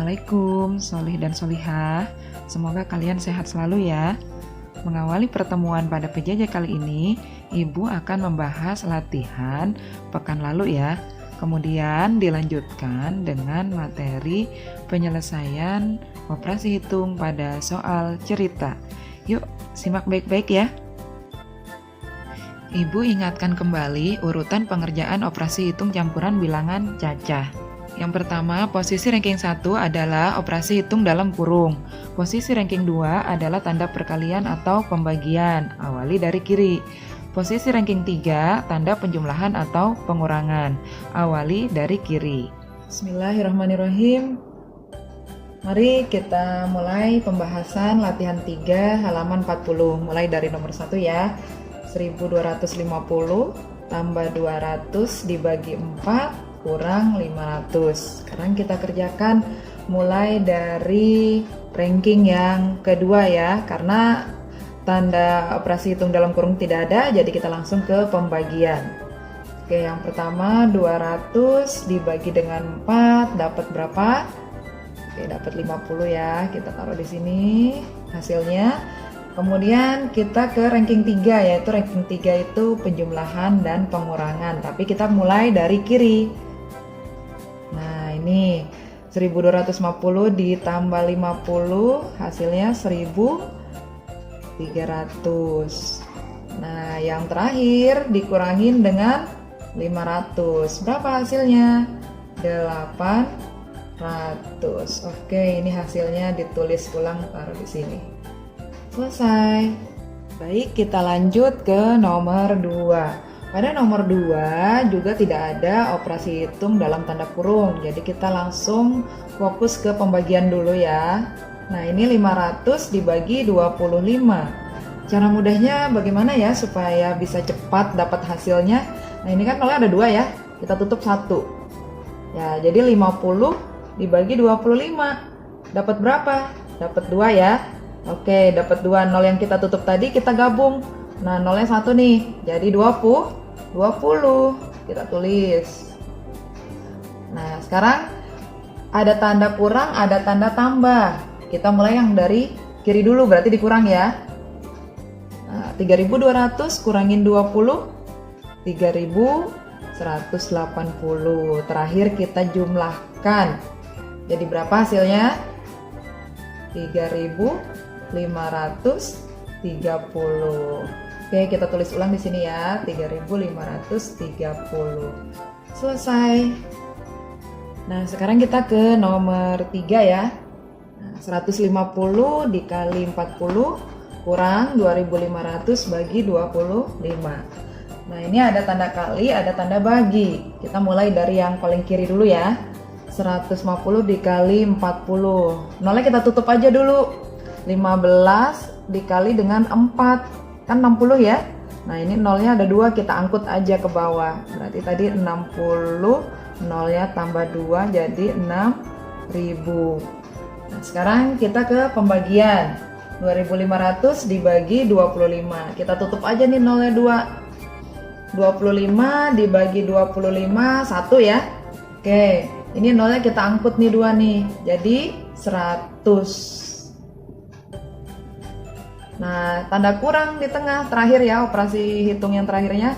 Assalamualaikum, solih dan solihah. Semoga kalian sehat selalu ya. Mengawali pertemuan pada PJJ kali ini, Ibu akan membahas latihan pekan lalu ya. Kemudian dilanjutkan dengan materi penyelesaian operasi hitung pada soal cerita. Yuk, simak baik-baik ya. Ibu ingatkan kembali urutan pengerjaan operasi hitung campuran bilangan cacah. Yang pertama, posisi ranking 1 adalah operasi hitung dalam kurung. Posisi ranking 2 adalah tanda perkalian atau pembagian, awali dari kiri. Posisi ranking 3, tanda penjumlahan atau pengurangan, awali dari kiri. Bismillahirrahmanirrahim. Mari kita mulai pembahasan latihan 3 halaman 40. Mulai dari nomor 1 ya. 1250 tambah 200 dibagi 4 kurang 500. Sekarang kita kerjakan mulai dari ranking yang kedua ya, karena tanda operasi hitung dalam kurung tidak ada, jadi kita langsung ke pembagian. Oke, yang pertama 200 dibagi dengan 4 dapat berapa? Oke, dapat 50 ya. Kita taruh di sini hasilnya. Kemudian kita ke ranking 3, yaitu ranking 3 itu penjumlahan dan pengurangan, tapi kita mulai dari kiri. Nah, ini 1250 ditambah 50 hasilnya 1300. Nah, yang terakhir dikurangin dengan 500. Berapa hasilnya? 800. Oke, ini hasilnya ditulis ulang, taruh di sini. Selesai. Baik, kita lanjut ke nomor 2. Pada nomor 2 juga tidak ada operasi hitung dalam tanda kurung. Jadi kita langsung fokus ke pembagian dulu ya. Nah, ini 500 dibagi 25. Cara mudahnya bagaimana ya supaya bisa cepat dapat hasilnya? Nah, ini kan nolnya ada 2 ya. Kita tutup 1. Ya, jadi 50 dibagi 25. Dapat berapa? Dapat 2 ya. Oke, dapat 2. Nol yang kita tutup tadi kita gabung. Nah, nolnya 1 nih. Jadi 20. Kita tulis. Nah, sekarang ada tanda kurang, ada tanda tambah. Kita mulai yang dari kiri dulu, berarti dikurang ya. Nah, 3200 kurangin 20. 3180. Terakhir kita jumlahkan. Jadi berapa hasilnya? 3530. Oke, kita tulis ulang di sini ya, 3530. Selesai. Nah, sekarang kita ke nomor 3 ya. Nah, 150 dikali 40 kurang 2500 bagi 25. Nah, ini ada tanda kali, ada tanda bagi. Kita mulai dari yang paling kiri dulu ya. 150 dikali 40. Nolnya kita tutup aja dulu. 15 dikali dengan 4. Kan 60 ya. Nah, ini nolnya ada 2, kita angkut aja ke bawah. Berarti tadi 60, nolnya tambah 2 jadi 6000. Nah, sekarang kita ke pembagian. 2500 dibagi 25. Kita tutup aja nih nolnya 2. 25 dibagi 25 1 ya. Oke, ini nolnya kita angkut nih 2 nih. Jadi 100. Nah, tanda kurang di tengah terakhir ya, operasi hitung yang terakhirnya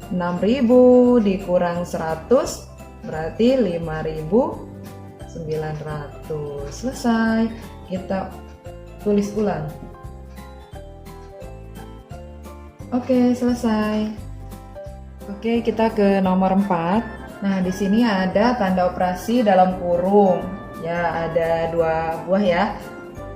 6000 dikurang 100 berarti 5900. Selesai. Kita tulis ulang. Oke, selesai. Oke, kita ke nomor 4. Nah, di sini ada tanda operasi dalam kurung. Ya, ada 2 buah ya.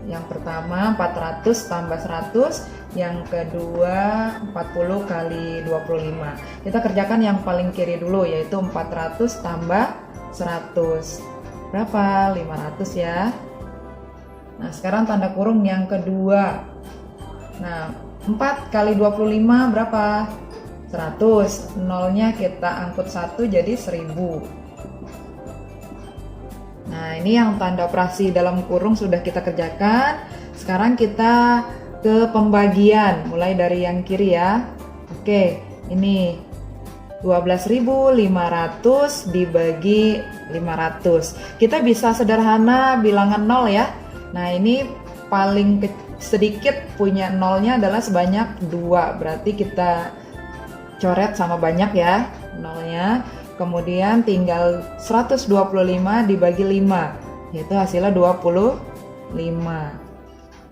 Yang pertama 400 tambah 100, yang kedua 40 kali 25. Kita kerjakan yang paling kiri dulu, yaitu 400 tambah 100. Berapa? 500 ya. Nah, sekarang tanda kurung yang kedua. Nah, 4 kali 25 berapa? 100. Nolnya kita angkut 1 jadi 1000. Nah, ini yang tanda operasi dalam kurung sudah kita kerjakan. Sekarang kita ke pembagian, mulai dari yang kiri ya. Oke, ini 12.500 dibagi 500. Kita bisa sederhana bilangan 0 ya. Nah, ini paling sedikit punya nolnya adalah sebanyak 2. Berarti kita coret sama banyak ya nolnya. Kemudian tinggal 125 dibagi 5, yaitu hasilnya 25.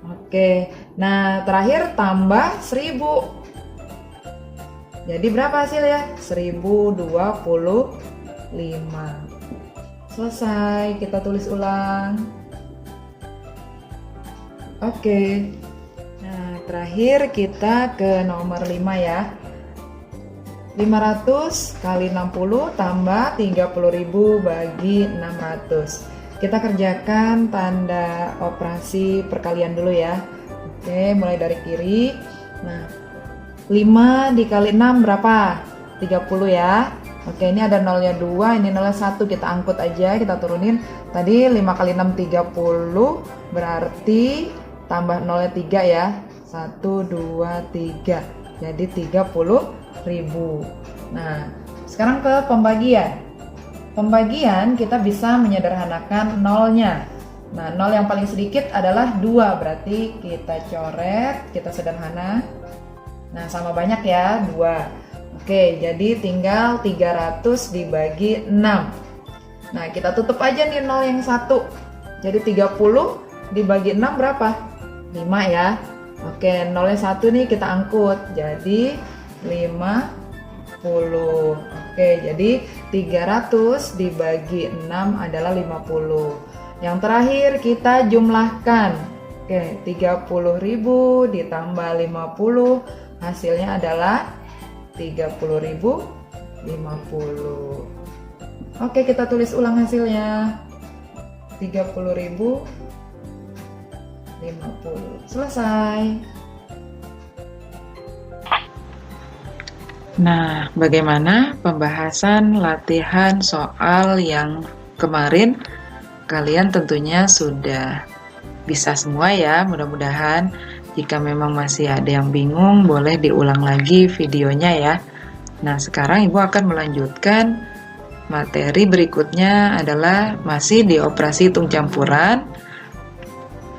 Oke, nah terakhir tambah 1000. Jadi berapa hasilnya? 1025. Selesai, kita tulis ulang. Oke, nah terakhir kita ke nomor 5 ya. 500 kali 60 tambah 30.000 bagi 600. Kita kerjakan tanda operasi perkalian dulu ya. Oke, mulai dari kiri. Nah, 5 dikali 6 berapa? 30 ya. Oke, ini ada nolnya 2, ini nolnya 1. Kita angkut aja, kita turunin. Tadi 5 kali 6 30, berarti tambah nolnya 3 ya. 1, 2, 3. Jadi 30.000. Nah, sekarang ke pembagian. Pembagian kita bisa menyederhanakan nolnya. Nah, nol yang paling sedikit adalah 2, berarti kita coret, kita sederhana. Nah, sama banyak ya, 2. Oke, jadi tinggal 300 dibagi 6. Nah, kita tutup aja nih nol yang 1. Jadi 30 dibagi 6 berapa? 5 ya. Oke, nolnya 1 nih kita angkut. Jadi 50. Oke, jadi 300 dibagi 6 adalah 50. Yang terakhir kita jumlahkan. Oke, 30.000 ditambah 50, hasilnya adalah 30.050. Oke, kita tulis ulang hasilnya. 30.050. Selesai. Nah, bagaimana pembahasan latihan soal yang kemarin? Kalian tentunya sudah bisa semua ya, mudah-mudahan. Jika memang masih ada yang bingung, boleh diulang lagi videonya ya. Nah, sekarang Ibu akan melanjutkan materi berikutnya adalah masih di operasi hitung campuran.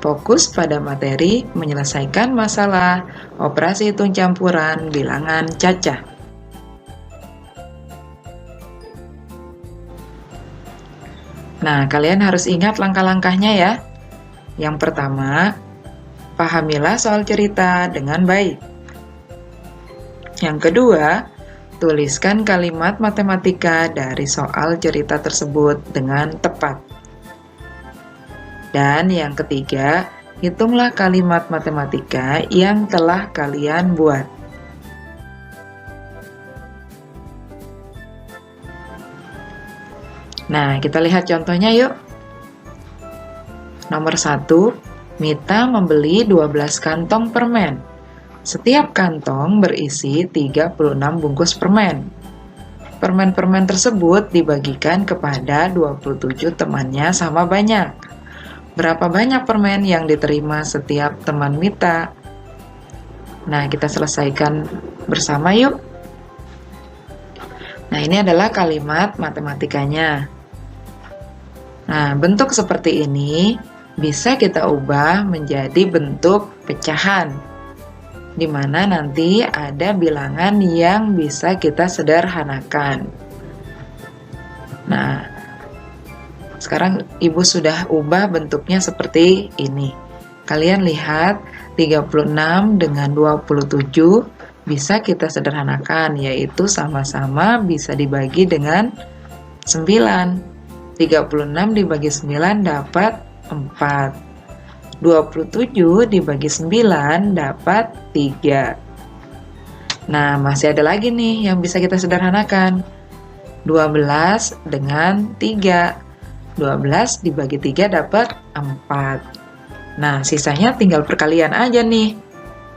Fokus pada materi menyelesaikan masalah operasi hitung campuran bilangan cacah. Nah, kalian harus ingat langkah-langkahnya ya. Yang pertama, pahamilah soal cerita dengan baik. Yang kedua, tuliskan kalimat matematika dari soal cerita tersebut dengan tepat. Dan yang ketiga, hitunglah kalimat matematika yang telah kalian buat. Nah, kita lihat contohnya yuk. Nomor 1, Mita membeli 12 kantong permen. Setiap kantong berisi 36 bungkus permen. Permen-permen tersebut dibagikan kepada 27 temannya sama banyak. Berapa banyak permen yang diterima setiap teman Mita? Nah, kita selesaikan bersama yuk. Nah, ini adalah kalimat matematikanya. Nah, bentuk seperti ini bisa kita ubah menjadi bentuk pecahan, di mana nanti ada bilangan yang bisa kita sederhanakan. Nah, sekarang Ibu sudah ubah bentuknya seperti ini. Kalian lihat 36 dengan 27 bisa kita sederhanakan, yaitu sama-sama bisa dibagi dengan 9. 36 dibagi 9 dapat 4. 27 dibagi 9 dapat 3. Nah, masih ada lagi nih yang bisa kita sederhanakan. 12 dengan 3. 12 dibagi 3 dapat 4. Nah, sisanya tinggal perkalian aja nih.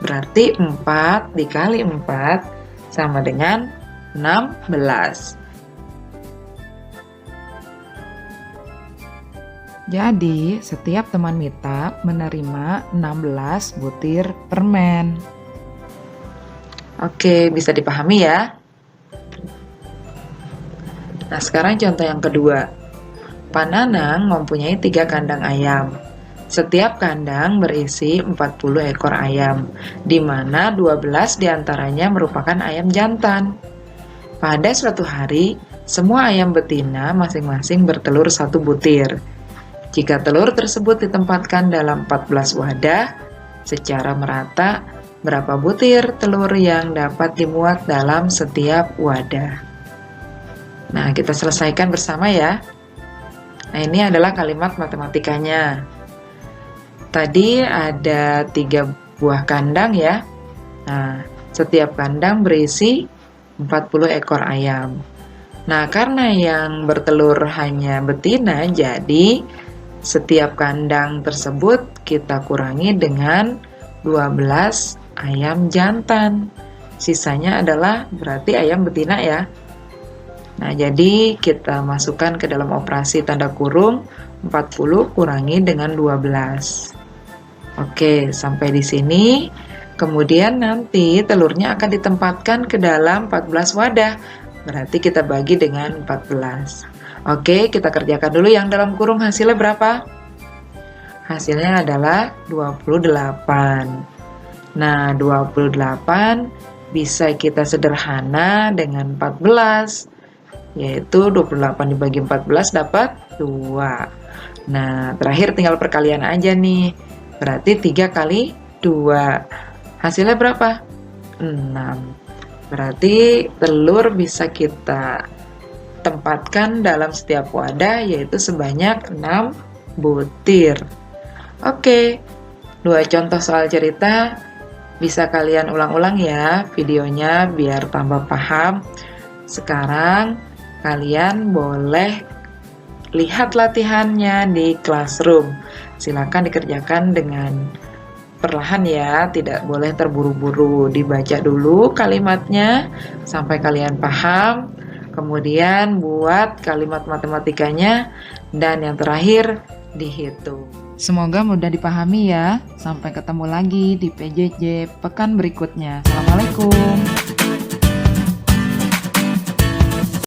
Berarti 4 dikali 4 sama dengan 16. Jadi, setiap teman Mita menerima 16 butir permen. Oke, bisa dipahami ya? Nah, sekarang contoh yang kedua. Pak Nanang mempunyai 3 kandang ayam. Setiap kandang berisi 40 ekor ayam, di mana 12 diantaranya merupakan ayam jantan. Pada suatu hari, semua ayam betina masing-masing bertelur 1 butir. Jika telur tersebut ditempatkan dalam 14 wadah, secara merata, berapa butir telur yang dapat dimuat dalam setiap wadah? Nah, kita selesaikan bersama ya. Nah, ini adalah kalimat matematikanya. Tadi ada 3 buah kandang ya. Nah, setiap kandang berisi 40 ekor ayam. Nah, karena yang bertelur hanya betina, jadi setiap kandang tersebut kita kurangi dengan 12 ayam jantan. Sisanya adalah berarti ayam betina ya. Nah, jadi kita masukkan ke dalam operasi tanda kurung 40 kurangi dengan 12. Oke, sampai di sini. Kemudian nanti telurnya akan ditempatkan ke dalam 14 wadah. Berarti kita bagi dengan 14. Oke, kita kerjakan dulu yang dalam kurung hasilnya berapa? Hasilnya adalah 28. Nah, 28 bisa kita sederhana dengan 14. Yaitu 28 dibagi 14 dapat 2. Nah, terakhir tinggal perkalian aja nih. Berarti 3 kali 2. Hasilnya berapa? 6. Berarti telur bisa kita tempatkan dalam setiap wadah yaitu sebanyak 6 butir. Oke, 2 contoh soal cerita bisa kalian ulang-ulang ya videonya biar tambah paham. Sekarang kalian boleh lihat latihannya di classroom. Silakan dikerjakan dengan perlahan ya, tidak boleh terburu-buru. Dibaca dulu kalimatnya sampai kalian paham. Kemudian buat kalimat matematikanya dan yang terakhir dihitung. Semoga mudah dipahami ya. Sampai ketemu lagi di PJJ pekan berikutnya. Assalamualaikum.